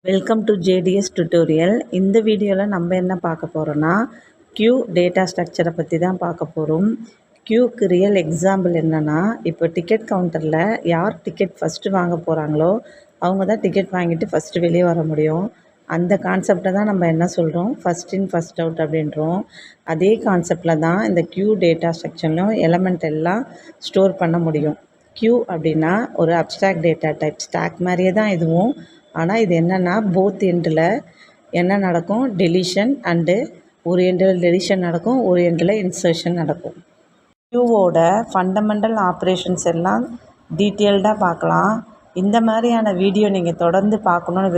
Welcome to JDS tutorial. இந்த வீடியோவில் நம்ம என்ன பார்க்க போகிறோன்னா க்யூ டேட்டா ஸ்ட்ரக்சரை பற்றி தான் பார்க்க போகிறோம். க்யூக்கு ரியல் எக்ஸாம்பிள் என்னென்னா, இப்போ டிக்கெட் கவுண்டரில் யார் டிக்கெட் ஃபஸ்ட்டு வாங்க போகிறாங்களோ அவங்க தான் டிக்கெட் வாங்கிட்டு ஃபஸ்ட்டு வெளியே வர முடியும். அந்த கான்செப்டை தான் நம்ம என்ன சொல்கிறோம், ஃபஸ்ட் இன் ஃபஸ்ட் அவுட் அப்படின்றோம். அதே கான்செப்டில் தான் இந்த க்யூ டேட்டா ஸ்ட்ரக்சர்லையும் எலமெண்ட் எல்லாம் ஸ்டோர் பண்ண முடியும். க்யூ அப்படின்னா ஒரு அப்ஸ்ட்ராக்ட் டேட்டா டைப், ஸ்டாக் மாதிரியே தான் இதுவும். ஆனால் இது என்னென்னா, போத் எண்டில் என்ன நடக்கும், டெலிஷன் அண்டு ஒரு எண்டில் டெலிஷன் நடக்கும், ஒரு எண்டில் இன்சர்ஷன் நடக்கும். க்யூவோட ஃபண்டமெண்டல் ஆப்ரேஷன்ஸ் எல்லாம் டீட்டெயில்டாக பார்க்கலாம். இந்த மாதிரியான வீடியோ நீங்கள் தொடர்ந்து பார்க்கணுன்னு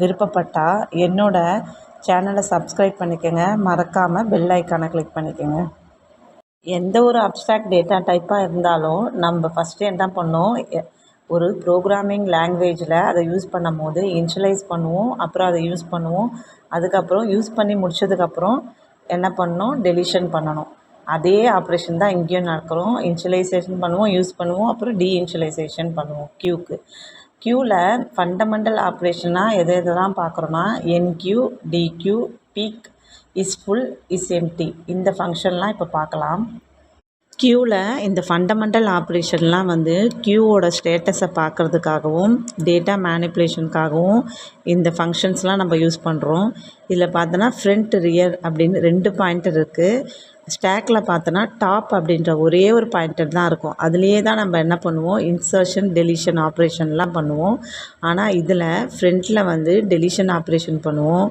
விருப்பப்பட்டால் என்னோட சேனலை சப்ஸ்கிரைப் பண்ணிக்கோங்க. மறக்காமல் பெல் ஐக்கானை கிளிக் பண்ணிக்கோங்க. எந்த ஒரு அப்ஸ்ட்ராக்ட் டேட்டா டைப்பாக இருந்தாலும் நம்ம ஃபஸ்ட்டு என்ன பண்ணோம், ஒரு ப்ரோக்ராமிங் லாங்குவேஜில் அதை யூஸ் பண்ணும் போது இனிஷியலைஸ் பண்ணுவோம், அப்புறம் அதை யூஸ் பண்ணுவோம். அதுக்கப்புறம் யூஸ் பண்ணி முடிச்சதுக்கப்புறம் என்ன பண்ணணும், டெலிஷன் பண்ணணும். அதே ஆப்ரேஷன் தான் இங்கேயும் நடக்கிறோம். இனிஷியலைசேஷன் பண்ணுவோம், யூஸ் பண்ணுவோம், அப்புறம் டீஇனிஷியலைசேஷன் பண்ணுவோம். க்யூவில் ஃபண்டமெண்டல் ஆப்ரேஷனாக எதெல்லாம் பார்க்குறோன்னா, enqueue, dequeue, peek, is full, is empty, இந்த ஃபங்க்ஷன்லாம் இப்போ பார்க்கலாம். க்யூவில் இந்த ஃபண்டமெண்டல் ஆப்ரேஷன்லாம் க்யூவோட ஸ்டேட்டஸை பார்க்குறதுக்காகவும் டேட்டா மேனிப்புலேஷனுக்காகவும் இந்த ஃபங்க்ஷன்ஸ்லாம் நம்ம யூஸ் பண்ணுறோம். இதில் பார்த்தோன்னா ஃப்ரண்ட், ரியர் அப்படின்னு 2 பாயிண்டர் இருக்குது. ஸ்டாக்கில் பார்த்தோன்னா டாப் அப்படின்ற ஒரே ஒரு பாயிண்டர் தான் இருக்கும். அதுலேயே தான் நம்ம என்ன பண்ணுவோம், இன்சர்ஷன், டெலிஷன் ஆப்ரேஷன்லாம் பண்ணுவோம். ஆனால் இதில் ஃப்ரண்ட்டில் டெலிஷன் ஆப்ரேஷன் பண்ணுவோம்,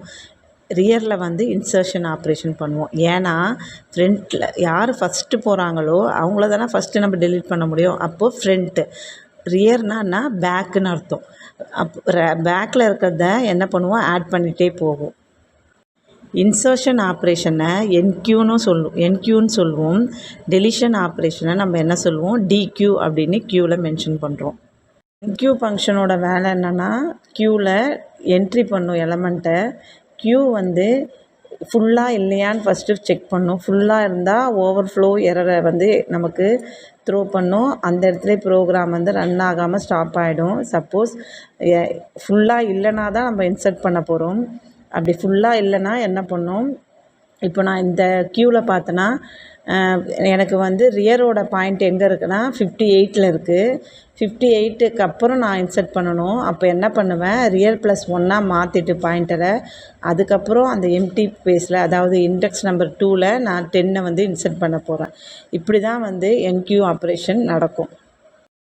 ரியரில் இன்சர்ஷன் ஆப்ரேஷன் பண்ணுவோம். ஏன்னா ஃப்ரண்ட்டில் யார் ஃபஸ்ட்டு போகிறாங்களோ அவங்கள தானே ஃபஸ்ட்டு நம்ம டெலீட் பண்ண முடியும். அப்போது ஃப்ரண்ட்டு, ரியர்னா பேக்குன்னு அர்த்தம். பேக்கில் இருக்கிறத என்ன பண்ணுவோம், ஆட் பண்ணிகிட்டே போகும். இன்சர்ஷன் ஆப்ரேஷனை என்க்யூன்னு சொல்லுவோம். டெலிஷன் ஆப்ரேஷனை நம்ம என்ன சொல்லுவோம், டிக்யூ அப்படின்னு க்யூவில் மென்ஷன் பண்ணுறோம். என்க்யூ ஃபங்க்ஷனோட வேலை என்னென்னா, க்யூவில் என்ட்ரி பண்ணும் எலமெண்ட்டை. க்யூ ஃபுல்லாக இல்லையான்னு ஃபஸ்ட்டு செக் பண்ணும். ஃபுல்லாக இருந்தால் ஓவர்ஃப்ளோ எரரை நமக்கு த்ரோ பண்ணும். அந்த இடத்துல ப்ரோக்ராம் ரன் ஆகாமல் ஸ்டாப் ஆகிடும். சப்போஸ் ஃபுல்லாக இல்லைனா தான் நம்ம இன்சர்ட் பண்ண போகிறோம். அப்படி ஃபுல்லாக இல்லைன்னா என்ன பண்ணோம், இப்போ நான் இந்த க்யூவில் பார்த்தேன்னா எனக்கு ரியரோட பாயிண்ட் எங்கே இருக்குன்னா 58ல் இருக்குது. 58க்கு அப்புறம் நான் இன்சர்ட் பண்ணணும். அப்போ என்ன பண்ணுவேன், ரியர் +1 மாற்றிட்டு பாயிண்டரை, அதுக்கப்புறம் அந்த எம்டி ஸ்பேஸில், அதாவது இண்டெக்ஸ் நம்பர் 2ல் நான் 10 இன்சர்ட் பண்ண போகிறேன். இப்படி தான் என்க்யூ ஆப்ரேஷன் நடக்கும்.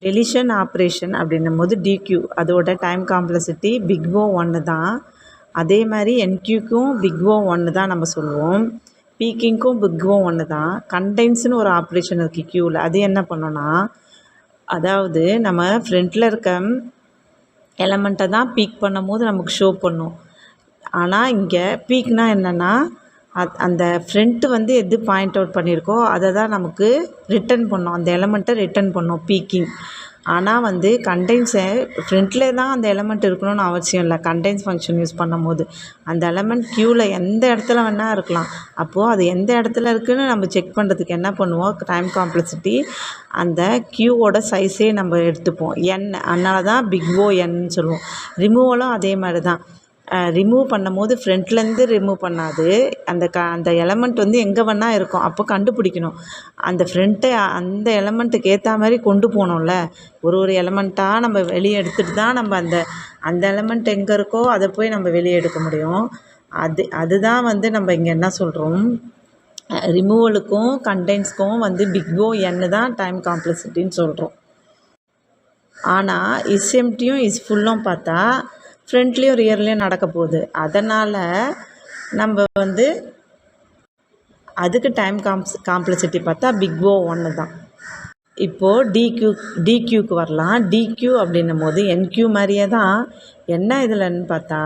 டெலிஷன் ஆப்ரேஷன் அப்படின்னும் போது டிக்யூ, அதோட டைம் காம்ப்ளெக்சிட்டி பிக் O 1 தான். அதே மாதிரி என்க்யூக்கும் பிக் O 1 தான் நம்ம சொல்லுவோம். பீக்கிங்க்கும் பிக் O 1 தான். கண்டெய்ன்ஸ்னு ஒரு ஆப்ரேஷன் இருக்குது க்யூவில். அது என்ன பண்ணோன்னா, அதாவது நம்ம ஃப்ரண்ட்டில் இருக்க எலமெண்ட்டை தான் பீக் பண்ணும் போது நமக்கு ஷோ பண்ணும். ஆனால் இங்கே பீக்னால் என்னென்னா, அந்த ஃப்ரண்ட்டு எது பாயிண்ட் அவுட் பண்ணியிருக்கோ அதை தான் நமக்கு ரிட்டன் பண்ணோம், அந்த எலமெண்ட்டை ரிட்டன் பண்ணோம் பீக்கிங். ஆனால் கண்டெய்ன்ஸை ஃப்ரண்ட்டில் தான் அந்த எலமெண்ட் இருக்கணும்னு அவசியம் இல்லை. கண்டெய்ன்ஸ் ஃபங்க்ஷன் யூஸ் பண்ணும் போது அந்த எலமெண்ட் க்யூவில் எந்த இடத்துல வேணால் இருக்கலாம். அப்போது அது எந்த இடத்துல இருக்குதுன்னு நம்ம செக் பண்ணுறதுக்கு என்ன பண்ணுவோம், டைம் காம்ப்ளெக்சிட்டி அந்த க்யூவோட சைஸே நம்ம எடுத்துப்போம், n. அதனால தான் பிக் O n சொல்லுவோம். ரிமூவலும் அதே மாதிரி தான். ரிமூவ் பண்ணும் போது ஃப்ரண்ட்லேருந்து ரிமூவ் பண்ணாது, அந்த எலமெண்ட் எங்கே வேணால் இருக்கும். அப்போ கண்டுபிடிக்கணும், அந்த ஃப்ரண்ட்டை அந்த எலமெண்ட்டுக்கு ஏற்ற மாதிரி கொண்டு போகணும்ல. ஒரு எலமெண்ட்டாக நம்ம வெளியே எடுத்துகிட்டு தான் நம்ம அந்த எலமெண்ட் எங்கே இருக்கோ அதை போய் நம்ம வெளியே எடுக்க முடியும். அதுதான் நம்ம இங்கே என்ன சொல்கிறோம், ரிமூவலுக்கும் கண்டெய்ன்ஸ்க்கும் பிக் O n தான் டைம் காம்ப்ளெக்சிட்டின்னு சொல்கிறோம். ஆனால் இஸ் எம்டியும் இஸ் ஃபுல்லும் பார்த்தா ஃப்ரண்ட்லேயும் ரியர்லேயும் நடக்க போகுது. அதனால் நம்ம அதுக்கு டைம் காம்ப்ளெக்சிட்டி பார்த்தா பிக் O 1 தான். இப்போது டிக்யூக்கு வரலாம். டிக்யூ அப்படின்னும் போது என்க்யூ மாதிரியே தான். என்ன இதில்னு பார்த்தா,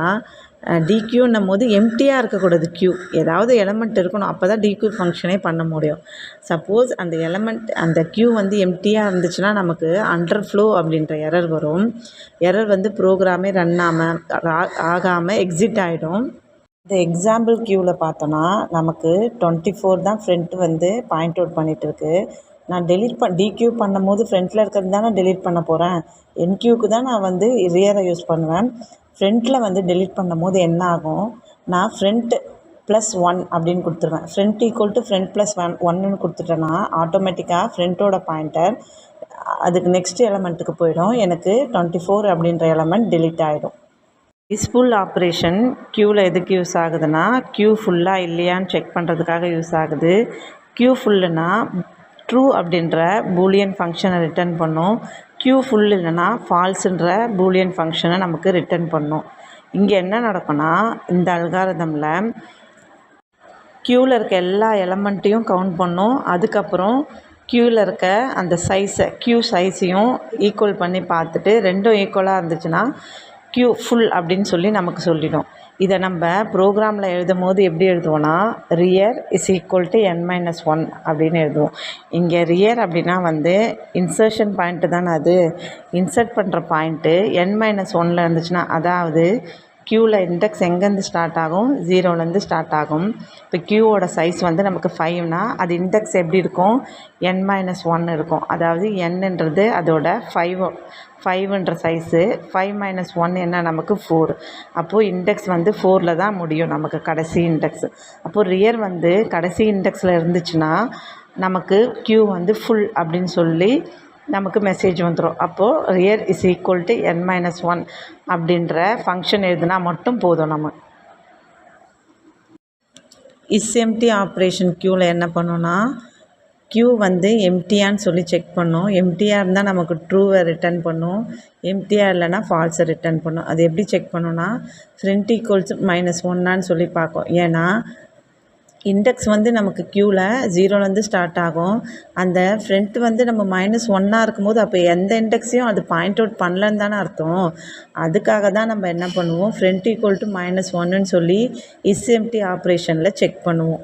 டிக்யூன்னும் போது எம்டியாக இருக்கக்கூடாது க்யூ, ஏதாவது எலமெண்ட் இருக்கணும். அப்போ தான் டிக்யூ ஃபங்க்ஷனே பண்ண முடியும். சப்போஸ் அந்த எலமெண்ட் அந்த க்யூ எம்டியாக இருந்துச்சுன்னா நமக்கு அண்டர்ஃப்ளோ அப்படின்ற எரர் வரும். எரர் ப்ரோக்ராமே ரன் ஆகாமல் எக்ஸிட் ஆகிடும். இந்த எக்ஸாம்பிள் க்யூவில் பார்த்தோன்னா நமக்கு 24 தான் ஃப்ரண்ட்டு பாயிண்ட் அவுட் பண்ணிகிட்ருக்கு. நான் டிக்யூ பண்ணும் போது ஃப்ரண்ட்டில் இருக்கிறது தானே டெலீட் பண்ண போகிறேன். என்க்யூக்கு தான் நான் ரியரை யூஸ் பண்ணுவேன். ஃப்ரண்ட்டில் வந்து டெலீட் பண்ணும் போது என்ன ஆகும், நான் ஃப்ரண்ட் +1 அப்படின்னு கொடுத்துருவேன். ஃப்ரண்ட் ஈக்குவல் டு ஃப்ரண்ட் +1 கொடுத்துட்டேன்னா ஆட்டோமேட்டிக்காக ஃப்ரண்ட்டோட பாயிண்டர் அதுக்கு நெக்ஸ்ட் எலமெண்ட்டுக்கு போயிடும். எனக்கு 24 அப்படின்ற எலமெண்ட் டெலீட் ஆகிடும். இஸ்ஃபுல் ஆப்ரேஷன் க்யூவில் எதுக்கு யூஸ் ஆகுதுன்னா, க்யூ ஃபுல்லாக இல்லையான்னு செக் பண்ணுறதுக்காக யூஸ் ஆகுது. க்யூ ஃபுல்லுனா ட்ரூ அப்படின்ற பூலியன் ஃபங்க்ஷனை ரிட்டர்ன் பண்ணும். க்யூ ஃபுல் இல்லைன்னா ஃபால்ஸுன்ற பூலியன் ஃபங்க்ஷனை நமக்கு ரிட்டர்ன் பண்ணும். இங்கே என்ன நடக்கும்னா, இந்த அல்காரிதமில் க்யூவில் இருக்க எல்லா எலமெண்ட்டையும் கவுண்ட் பண்ணும். அதுக்கப்புறம் க்யூவில் இருக்க அந்த சைஸை க்யூ சைஸையும் ஈக்குவல் பண்ணி பார்த்துட்டு ரெண்டும் ஈக்குவலாக இருந்துச்சுன்னா க்யூ ஃபுல் அப்படின்னு சொல்லி நமக்கு சொல்லிடும். இதை நம்ம ப்ரோக்ராமில் எழுதும் போது எப்படி எழுதுவோன்னா, rear is equal to n-1 அப்படின்னு எழுதுவோம். இங்கே ரியர் அப்படின்னா வந்து இன்சர்ஷன் பாயிண்ட்டு தானே, அது இன்சர்ட் பண்ணுற பாயிண்ட்டு n-1 இருந்துச்சுன்னா, அதாவது க்யூவில் இண்டெக்ஸ் எங்கேருந்து ஸ்டார்ட் ஆகும், 0லேருந்து ஸ்டார்ட் ஆகும். இப்போ க்யூவோட சைஸ் வந்து நமக்கு 5னா அது இண்டெக்ஸ் எப்படி இருக்கும், n-1 இருக்கும். அதாவது என்னன்றது அதோட 5ன்ற சைஸு, 5 - 1 என்ன நமக்கு 4. அப்போது இண்டெக்ஸ் வந்து 4ல் தான் முடியும் நமக்கு கடைசி இண்டெக்ஸ். அப்போது ரியர் வந்து கடைசி இண்டெக்ஸில் இருந்துச்சுன்னா நமக்கு க்யூ வந்து ஃபுல் அப்படின்னு சொல்லி நமக்கு மெசேஜ் வந்துடும். அப்போது rear is equal to n-1 அப்படின்ற ஃபங்க்ஷன் எழுதுனா மட்டும் போதும். நம்ம எம்டி ஆப்ரேஷன் க்யூவில் என்ன பண்ணோன்னா, க்யூ வந்து எம்டியான்னு சொல்லி செக் பண்ணோம். எம்டியாக இருந்தால் நமக்கு ட்ரூவை ரிட்டர்ன் பண்ணும், எம்டியாக இல்லைன்னா ஃபால்ஸை ரிட்டர்ன் பண்ணும். அது எப்படி செக் பண்ணோன்னா, ஃப்ரண்ட் ஈக்குவல்ஸ் -1 சொல்லி பார்க்கும். ஏன்னா இண்டெக்ஸ் வந்து நமக்கு க்யூவில் 0லேருந்து ஸ்டார்ட் ஆகும். அந்த ஃப்ரண்ட் வந்து நம்ம -1 இருக்கும்போது அப்போ எந்த இண்டெக்ஸையும் அது பாயிண்ட் அவுட் பண்ணலன்னு தானே அர்த்தம். அதுக்காக தான் நம்ம என்ன பண்ணுவோம், ஃப்ரண்ட் ஈக்குவல் டு -1ன்னு சொல்லி எம்டி ஆப்ரேஷனில் செக் பண்ணுவோம்.